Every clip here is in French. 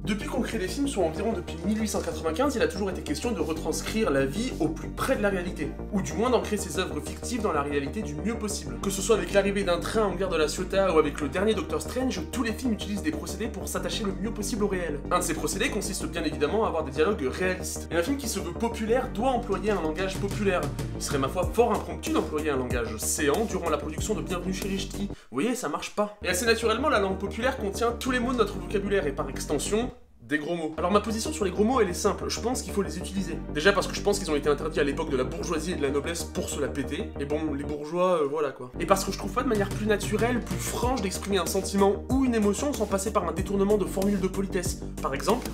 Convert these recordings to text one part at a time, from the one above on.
Depuis qu'on crée des films, soit environ depuis 1895, il a toujours été question de retranscrire la vie au plus près de la réalité. Ou du moins d'ancrer ses œuvres fictives dans la réalité du mieux possible. Que ce soit avec l'arrivée d'un train en gare de la Ciotat ou avec le dernier Doctor Strange, tous les films utilisent des procédés pour s'attacher le mieux possible au réel. Un de ces procédés consiste bien évidemment à avoir des dialogues réalistes. Et un film qui se veut populaire doit employer un langage populaire. Il serait ma foi fort impromptu d'employer un langage séant durant la production de Bienvenue chez les Ch'tis. Vous voyez, ça marche pas. Et assez naturellement, la langue populaire contient tous les mots de notre vocabulaire et par extension, des gros mots. Alors ma position sur les gros mots elle est simple, je pense qu'il faut les utiliser. Déjà parce que je pense qu'ils ont été interdits à l'époque de la bourgeoisie et de la noblesse pour se la péter, et bon, les bourgeois, voilà quoi. Et parce que je trouve pas de manière plus naturelle, plus franche d'exprimer un sentiment ou une émotion sans passer par un détournement de formules de politesse. Par exemple...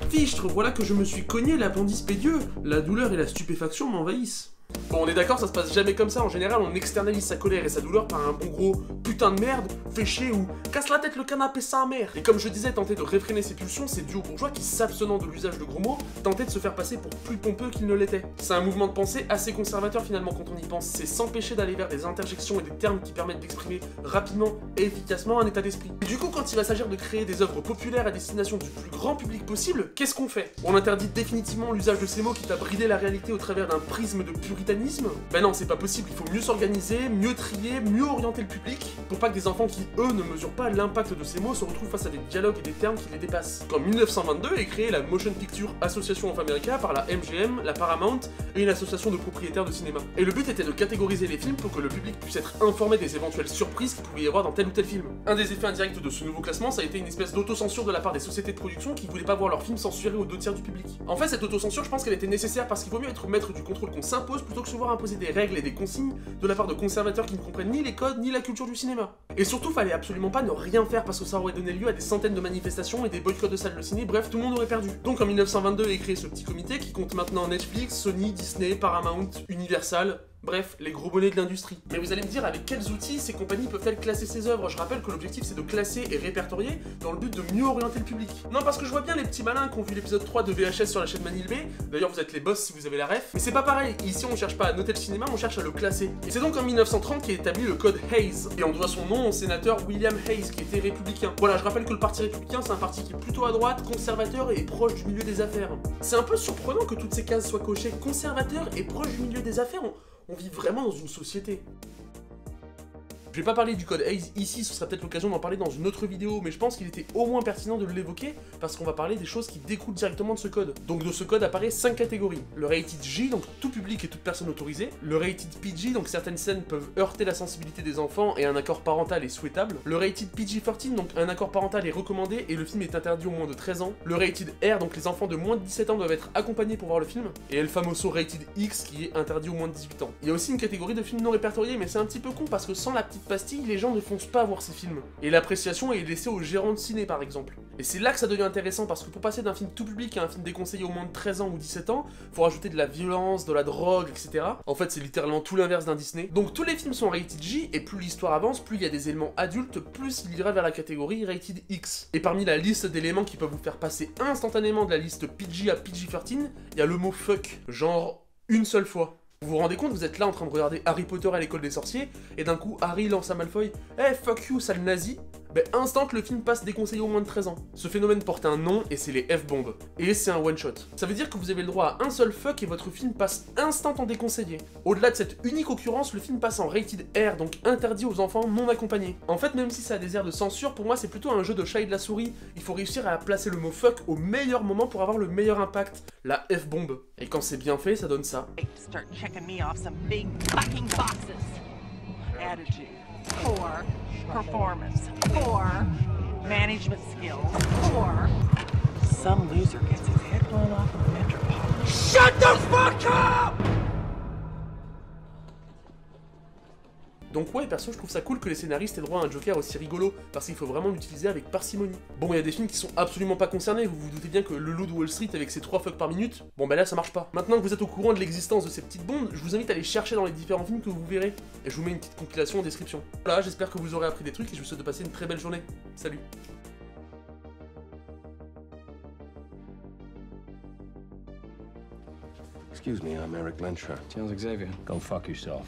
Fichtre, voilà que je me suis cogné l'appendice pédieux, la douleur et la stupéfaction m'envahissent. Bon, on est d'accord, ça se passe jamais comme ça, en général on externalise sa colère et sa douleur par un bon gros putain de merde, fais chier ou casse la tête le canapé sa mère. Et comme je disais, tenter de réfréner ses pulsions, c'est dû aux bourgeois qui, s'abstenant de l'usage de gros mots, tentaient de se faire passer pour plus pompeux qu'ils ne l'étaient. C'est un mouvement de pensée assez conservateur finalement quand on y pense, c'est s'empêcher d'aller vers des interjections et des termes qui permettent d'exprimer rapidement et efficacement un état d'esprit. Et du coup, quand il va s'agir de créer des œuvres populaires à destination du plus grand public possible, qu'est-ce qu'on fait? On interdit définitivement l'usage de ces mots qui t'a bridé la réalité au travers d'un prisme de puritanisme? Ben non, c'est pas possible, il faut mieux s'organiser, mieux trier, mieux orienter le public, pour pas que des enfants qui, eux, ne mesurent pas l'impact de ces mots se retrouvent face à des dialogues et des termes qui les dépassent. Qu'en 1922 est créée la Motion Picture Association of America par la MGM, la Paramount et une association de propriétaires de cinéma. Et le but était de catégoriser les films pour que le public puisse être informé des éventuelles surprises qu'il pouvait y avoir dans tel ou tel film. Un des effets indirects de ce nouveau classement, ça a été une espèce d'autocensure de la part des sociétés de production qui voulaient pas voir leurs films censurés aux 2/3 du public. En fait, cette autocensure, je pense qu'elle était nécessaire parce qu'il vaut mieux être maître du contrôle qu'on s'impose plutôt que se voir imposer des règles et des consignes de la part de conservateurs qui ne comprennent ni les codes ni la culture du cinéma. Et surtout, fallait absolument pas ne rien faire parce que ça aurait donné lieu à des centaines de manifestations et des boycotts de salles de ciné, bref, tout le monde aurait perdu. Donc en 1922 est créé ce petit comité qui compte maintenant Netflix, Sony, Disney, Paramount, Universal... Bref, les gros bonnets de l'industrie. Mais vous allez me dire avec quels outils ces compagnies peuvent-elles classer ces œuvres? Je rappelle que l'objectif c'est de classer et répertorier dans le but de mieux orienter le public. Non, parce que je vois bien les petits malins qui ont vu l'épisode 3 de VHS sur la chaîne Manil B, d'ailleurs vous êtes les boss si vous avez la ref, mais c'est pas pareil, ici on cherche pas à noter le cinéma, on cherche à le classer. Et c'est donc en 1930 qu'est établi le code Hayes, et on doit son nom au sénateur William Hayes qui était républicain. Voilà, je rappelle que le parti républicain c'est un parti qui est plutôt à droite, conservateur et proche du milieu des affaires. C'est un peu surprenant que toutes ces cases soient cochées conservateur et proche du milieu des affaires. On vit vraiment dans une société. Je vais pas parler du code Hayes ici, ce sera peut-être l'occasion d'en parler dans une autre vidéo, mais je pense qu'il était au moins pertinent de l'évoquer, parce qu'on va parler des choses qui découlent directement de ce code. Donc de ce code apparaît 5 catégories. Le rated J, donc tout public et toute personne autorisée. Le rated PG, donc certaines scènes peuvent heurter la sensibilité des enfants et un accord parental est souhaitable. Le rated PG-13, donc un accord parental est recommandé et le film est interdit aux moins de 13 ans. Le rated R, donc les enfants de moins de 17 ans doivent être accompagnés pour voir le film. Et le famoso rated X qui est interdit aux moins de 18 ans. Il y a aussi une catégorie de films non répertoriés, mais c'est un petit peu con parce que sans la petite pastille, les gens ne foncent pas voir ces films. Et l'appréciation est laissée aux gérants de ciné par exemple. Et c'est là que ça devient intéressant parce que pour passer d'un film tout public à un film déconseillé aux moins de 13 ans ou 17 ans, faut rajouter de la violence, de la drogue, etc. En fait c'est littéralement tout l'inverse d'un Disney. Donc tous les films sont rated J et plus l'histoire avance, plus il y a des éléments adultes, plus il ira vers la catégorie rated X. Et parmi la liste d'éléments qui peuvent vous faire passer instantanément de la liste PG à PG-13, il y a le mot fuck, genre une seule fois. Vous vous rendez compte, vous êtes là en train de regarder Harry Potter à l'école des sorciers, et d'un coup Harry lance à Malfoy « Eh, fuck you, sale nazi !» Ben instant le film passe déconseillé aux moins de 13 ans. Ce phénomène porte un nom, et c'est les F-bombes. Et c'est un one-shot. Ça veut dire que vous avez le droit à un seul fuck et votre film passe instant en déconseillé. Au-delà de cette unique occurrence, le film passe en rated R, donc interdit aux enfants non accompagnés. En fait, même si ça a des airs de censure, pour moi c'est plutôt un jeu de chat et de la souris. Il faut réussir à placer le mot fuck au meilleur moment pour avoir le meilleur impact. La F-bombe. Et quand c'est bien fait, ça donne ça. Start checking me off some big fucking boxes. Attitude, poor. Performance, poor. Management skills, poor. Some loser gets his head blown off in the Metropolitan. Shut the fuck up! Donc ouais, perso, je trouve ça cool que les scénaristes aient droit à un Joker aussi rigolo, parce qu'il faut vraiment l'utiliser avec parcimonie. Bon, il y a des films qui sont absolument pas concernés, vous vous doutez bien que Le Loup de Wall Street avec ses 3 fucks par minute, bon bah là ça marche pas. Maintenant que vous êtes au courant de l'existence de ces petites bombes, je vous invite à les chercher dans les différents films que vous verrez, et je vous mets une petite compilation en description. Voilà, j'espère que vous aurez appris des trucs et je vous souhaite de passer une très belle journée. Salut. Excuse me, I'm Eric Lensher. Charles Xavier. Go fuck yourself.